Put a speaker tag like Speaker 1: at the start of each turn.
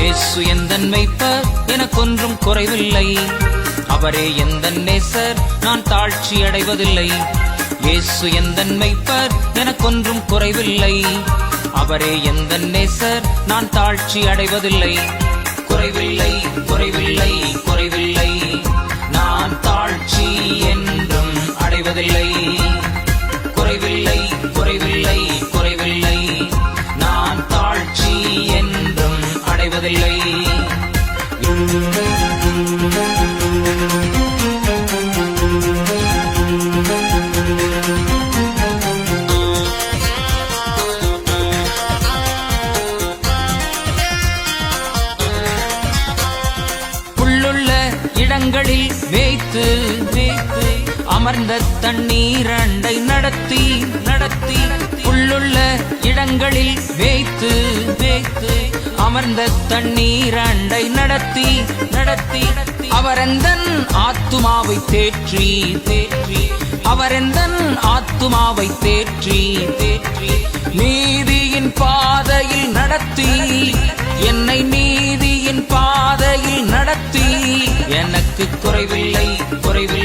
Speaker 1: இயேசு எந்தன் மேய்ப்பர், எனக்கொன்றும் குறைவில்லை. அவரே எந்தன் நேசர், நான் தாழ்ச்சி அடைவதில்லை. இயேசு எந்தன் மேய்ப்பர், எனக்கொன்றும் குறைவில்லை. அவரே எந்தன் நேசர், நான் தாழ்ச்சி அடைவதில்லை. குறைவில்லை, குறைவில்லை, குறைவில்லை, நான் தாழ்ச்சி என்றும் அடைவதில்லை. குறைவில்லை, குறைவில்லை, குறைவில்லை, நான் தாழ்ச்சி என்றும் அடைவதில்லை. புல்லுள்ள இடங்களில் மேய்த்து மேய்த்து அமர்ந்த தண்ணீர் அண்டை நடத்தி நடத்தி புல்லுள்ள இடங்களில் மேய்த்து மேய்த்து அமர்ந்த தண்ணீர் அண்டை நடத்தி நடத்தி அவரெந்தன் ஆத்துமாவை தேற்றி தேற்றி அவரெந்தன் ஆத்துமாவை தேற்றி தேற்றி நீதியின் பாதையில் நடத்தி என்னை நீதியின் பாதையில் நடத்தி எனக்கு குறைவில்லை குறைவில்லை